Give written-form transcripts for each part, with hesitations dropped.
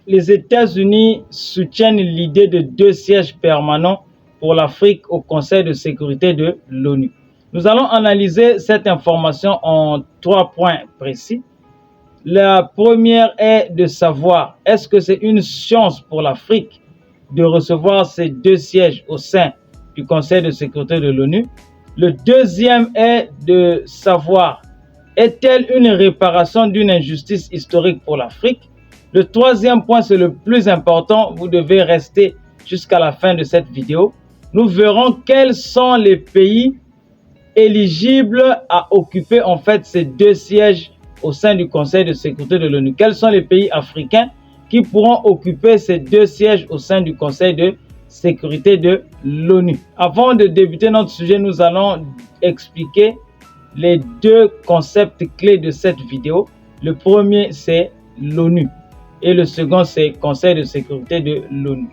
Les États-Unis soutiennent l'idée de 2 sièges permanents pour l'Afrique au Conseil de sécurité de l'ONU. Nous allons analyser cette information en 3 points précis. La première est de savoir, est-ce que c'est une chance pour l'Afrique de recevoir ces 2 sièges au sein du Conseil de sécurité de l'ONU? Le deuxième est de savoir, est-elle une réparation d'une injustice historique pour l'Afrique? Le troisième point, c'est le plus important, vous devez rester jusqu'à la fin de cette vidéo. Nous verrons quels sont les pays éligibles à occuper en fait ces 2 sièges au sein du Conseil de sécurité de l'ONU. Quels sont les pays africains qui pourront occuper ces 2 sièges au sein du Conseil de sécurité de l'ONU? Avant de débuter notre sujet, nous allons expliquer les 2 concepts clés de cette vidéo. Le premier, c'est l'ONU et le second, c'est Conseil de sécurité de l'ONU.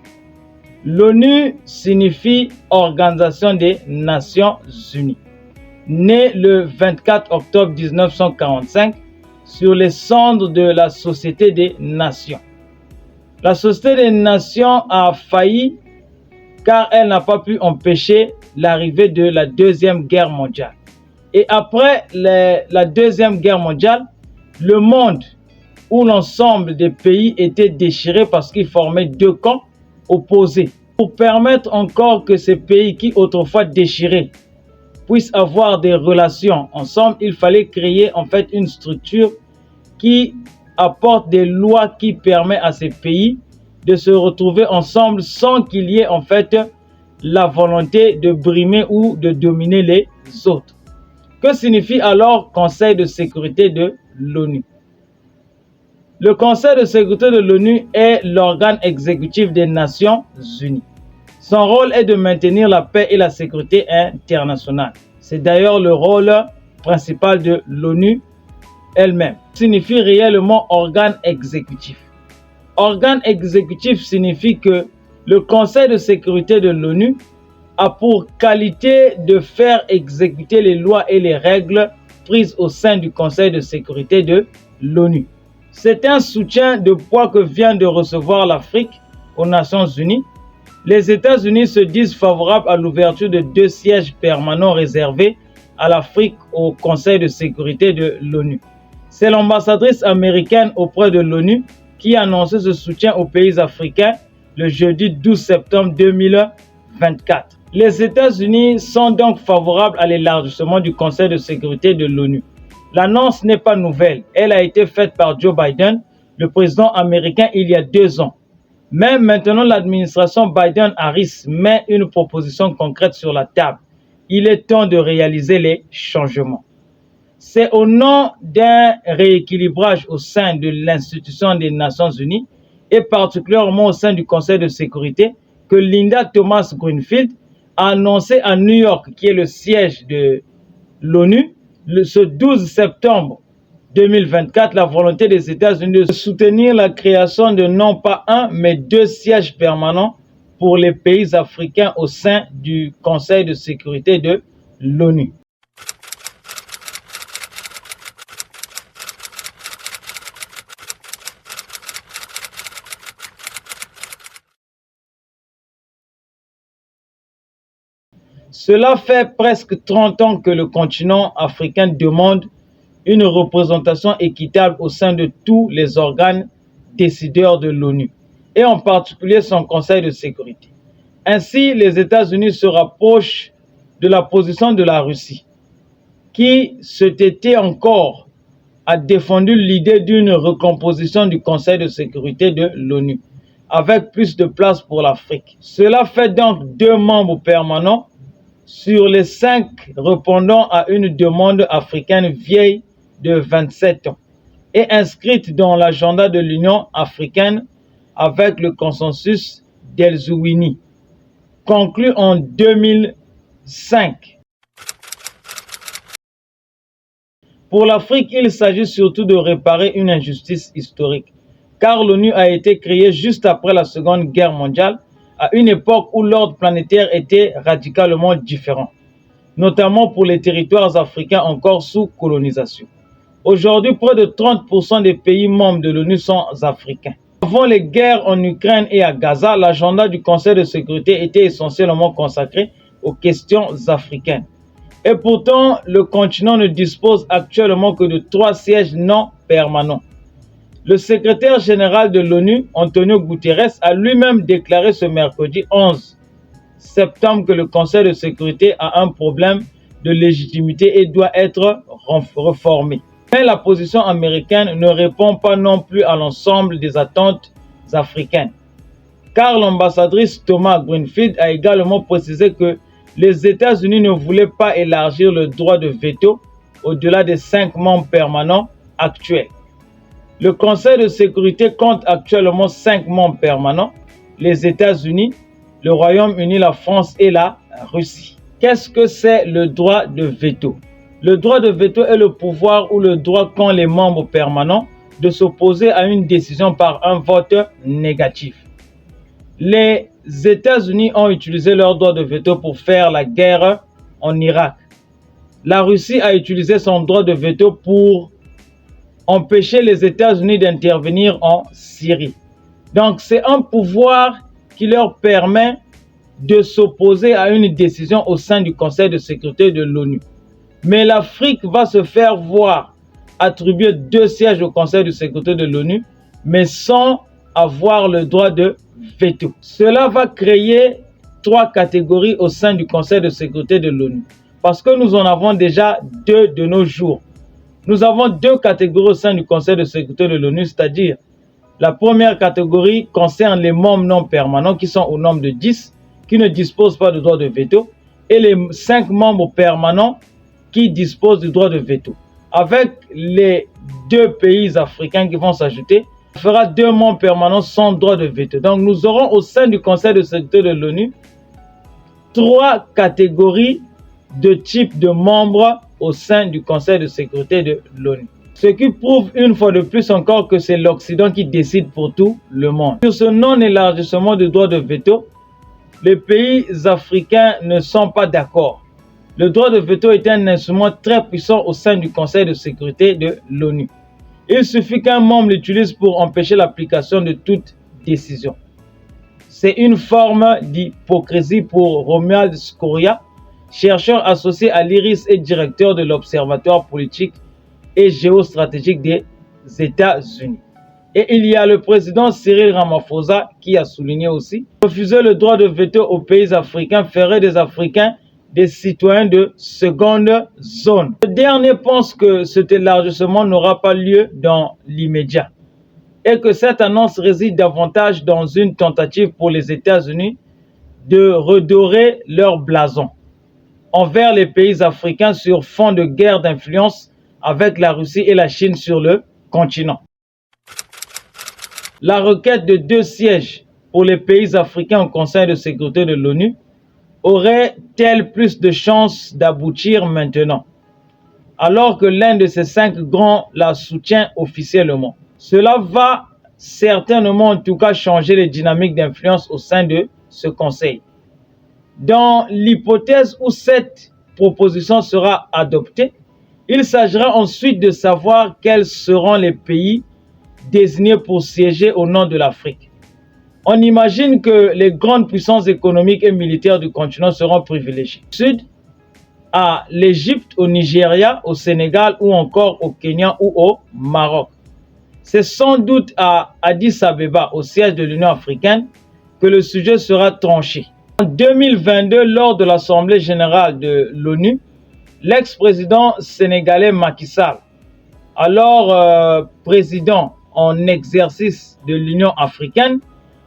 L'ONU signifie Organisation des Nations Unies. Né le 24 octobre 1945 sur les cendres de la Société des Nations. La Société des Nations a failli car elle n'a pas pu empêcher l'arrivée de la Deuxième Guerre mondiale. Et après la Deuxième Guerre mondiale, le monde où l'ensemble des pays étaient déchirés parce qu'ils formaient 2 camps opposés. Pour permettre encore que ces pays qui autrefois déchirés puissent avoir des relations ensemble, il fallait créer en fait une structure qui apporte des lois qui permettent à ces pays de se retrouver ensemble sans qu'il y ait en fait la volonté de brimer ou de dominer les autres. Que signifie alors Conseil de sécurité de l'ONU? Le Conseil de sécurité de l'ONU est l'organe exécutif des Nations Unies. Son rôle est de maintenir la paix et la sécurité internationale. C'est d'ailleurs le rôle principal de l'ONU elle-même. Signifie réellement organe exécutif. Organe exécutif signifie que le Conseil de sécurité de l'ONU a pour qualité de faire exécuter les lois et les règles prises au sein du Conseil de sécurité de l'ONU. C'est un soutien de poids que vient de recevoir l'Afrique aux Nations Unies. Les États-Unis se disent favorables à l'ouverture de 2 sièges permanents réservés à l'Afrique au Conseil de sécurité de l'ONU. C'est l'ambassadrice américaine auprès de l'ONU qui a annoncé ce soutien aux pays africains le jeudi 12 septembre 2024. Les États-Unis sont donc favorables à l'élargissement du Conseil de sécurité de l'ONU. L'annonce n'est pas nouvelle. Elle a été faite par Joe Biden, le président américain, il y a 2 ans. Mais maintenant, l'administration Biden-Harris met une proposition concrète sur la table. Il est temps de réaliser les changements. C'est au nom d'un rééquilibrage au sein de l'institution des Nations Unies et particulièrement au sein du Conseil de sécurité que Linda Thomas-Greenfield a annoncé à New York, qui est le siège de l'ONU, ce 12 septembre 2024, la volonté des États-Unis de soutenir la création de non pas 1, mais 2 sièges permanents pour les pays africains au sein du Conseil de sécurité de l'ONU. Cela fait presque 30 ans que le continent africain demande une représentation équitable au sein de tous les organes décideurs de l'ONU, et en particulier son Conseil de sécurité. Ainsi, les États-Unis se rapprochent de la position de la Russie, qui se têtait encore a défendu l'idée d'une recomposition du Conseil de sécurité de l'ONU, avec plus de place pour l'Afrique. Cela fait donc 2 membres permanents sur les 5 répondant à une demande africaine vieille de 27 ans et inscrite dans l'agenda de l'Union africaine avec le consensus d'El-Zouini, conclu en 2005. Pour l'Afrique, il s'agit surtout de réparer une injustice historique, car l'ONU a été créée juste après la Seconde Guerre mondiale, à une époque où l'ordre planétaire était radicalement différent, notamment pour les territoires africains encore sous colonisation. Aujourd'hui, près de 30% des pays membres de l'ONU sont africains. Avant les guerres en Ukraine et à Gaza, l'agenda du Conseil de sécurité était essentiellement consacré aux questions africaines. Et pourtant, le continent ne dispose actuellement que de 3 sièges non permanents. Le secrétaire général de l'ONU, Antonio Guterres, a lui-même déclaré ce mercredi 11 septembre que le Conseil de sécurité a un problème de légitimité et doit être réformé. Mais la position américaine ne répond pas non plus à l'ensemble des attentes africaines. Car l'ambassadrice Thomas Greenfield a également précisé que les États-Unis ne voulaient pas élargir le droit de veto au-delà des 5 membres permanents actuels. Le Conseil de sécurité compte actuellement 5 membres permanents, les États-Unis, le Royaume-Uni, la France et la Russie. Qu'est-ce que c'est le droit de veto? Le droit de veto est le pouvoir ou le droit qu'ont les membres permanents de s'opposer à une décision par un vote négatif. Les États-Unis ont utilisé leur droit de veto pour faire la guerre en Irak. La Russie a utilisé son droit de veto pour empêcher les États-Unis d'intervenir en Syrie. Donc c'est un pouvoir qui leur permet de s'opposer à une décision au sein du Conseil de sécurité de l'ONU. Mais l'Afrique va se faire voir attribuer 2 sièges au Conseil de sécurité de l'ONU, mais sans avoir le droit de veto. Cela va créer 3 catégories au sein du Conseil de sécurité de l'ONU, parce que nous en avons déjà 2 de nos jours. Nous avons 2 catégories au sein du Conseil de sécurité de l'ONU, c'est-à-dire la première catégorie concerne les membres non permanents qui sont au nombre de 10, qui ne disposent pas de droit de veto, et les 5 membres permanents qui disposent du droit de veto. Avec les 2 pays africains qui vont s'ajouter, on fera 2 membres permanents sans droit de veto. Donc nous aurons au sein du Conseil de sécurité de l'ONU 3 catégories de types de membres au sein du Conseil de sécurité de l'ONU. Ce qui prouve une fois de plus encore que c'est l'Occident qui décide pour tout le monde. Sur ce non-élargissement du droit de veto, les pays africains ne sont pas d'accord. Le droit de veto est un instrument très puissant au sein du Conseil de sécurité de l'ONU. Il suffit qu'un membre l'utilise pour empêcher l'application de toute décision. C'est une forme d'hypocrisie pour Romuald Scoria, chercheur associé à l'IRIS et directeur de l'Observatoire politique et géostratégique des États-Unis. Et il y a le président Cyril Ramaphosa qui a souligné aussi: refuser le droit de veto aux pays africains ferait des Africains des citoyens de seconde zone. Le dernier pense que cet élargissement n'aura pas lieu dans l'immédiat et que cette annonce réside davantage dans une tentative pour les États-Unis de redorer leur blason envers les pays africains sur fond de guerre d'influence avec la Russie et la Chine sur le continent. La requête de 2 sièges pour les pays africains au Conseil de sécurité de l'ONU aurait-elle plus de chances d'aboutir maintenant, alors que l'un de ces 5 grands la soutient officiellement? Cela va certainement en tout cas changer les dynamiques d'influence au sein de ce Conseil. Dans l'hypothèse où cette proposition sera adoptée, il s'agira ensuite de savoir quels seront les pays désignés pour siéger au nom de l'Afrique. On imagine que les grandes puissances économiques et militaires du continent seront privilégiées. Sud, à l'Égypte, au Nigeria, au Sénégal ou encore au Kenya ou au Maroc. C'est sans doute à Addis Abeba, au siège de l'Union africaine, que le sujet sera tranché. En 2022, lors de l'Assemblée générale de l'ONU, l'ex-président sénégalais Macky Sall, alors président en exercice de l'Union africaine,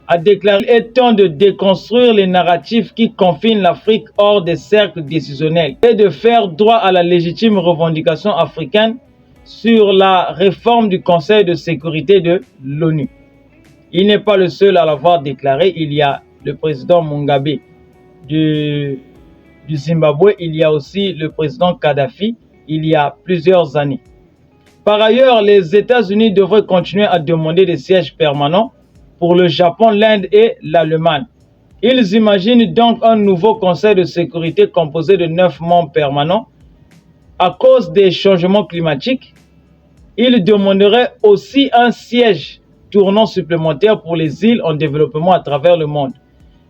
a déclaré qu'il est temps de déconstruire les narratifs qui confinent l'Afrique hors des cercles décisionnels et de faire droit à la légitime revendication africaine sur la réforme du Conseil de sécurité de l'ONU. Il n'est pas le seul à l'avoir déclaré. Il y a le président Mugabe du Zimbabwe, il y a aussi le président Kadhafi, il y a plusieurs années. Par ailleurs, les États-Unis devraient continuer à demander des sièges permanents pour le Japon, l'Inde et l'Allemagne. Ils imaginent donc un nouveau Conseil de sécurité composé de 9 membres permanents. À cause des changements climatiques, ils demanderaient aussi un siège tournant supplémentaire pour les îles en développement à travers le monde,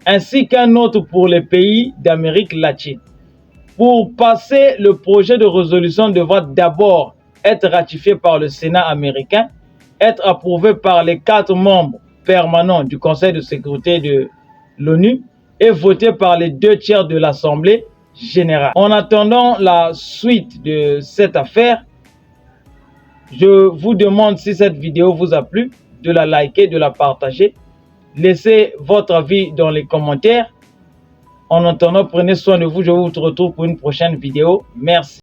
ainsi qu'un autre pour les pays d'Amérique latine. Pour passer, le projet de résolution devra d'abord être ratifié par le Sénat américain, être approuvé par les 4 membres permanents du Conseil de sécurité de l'ONU et voté par les 2/3 de l'Assemblée générale. En attendant la suite de cette affaire, je vous demande, si cette vidéo vous a plu, de la liker, de la partager. Laissez votre avis dans les commentaires. En attendant, prenez soin de vous. Je vous retrouve pour une prochaine vidéo. Merci.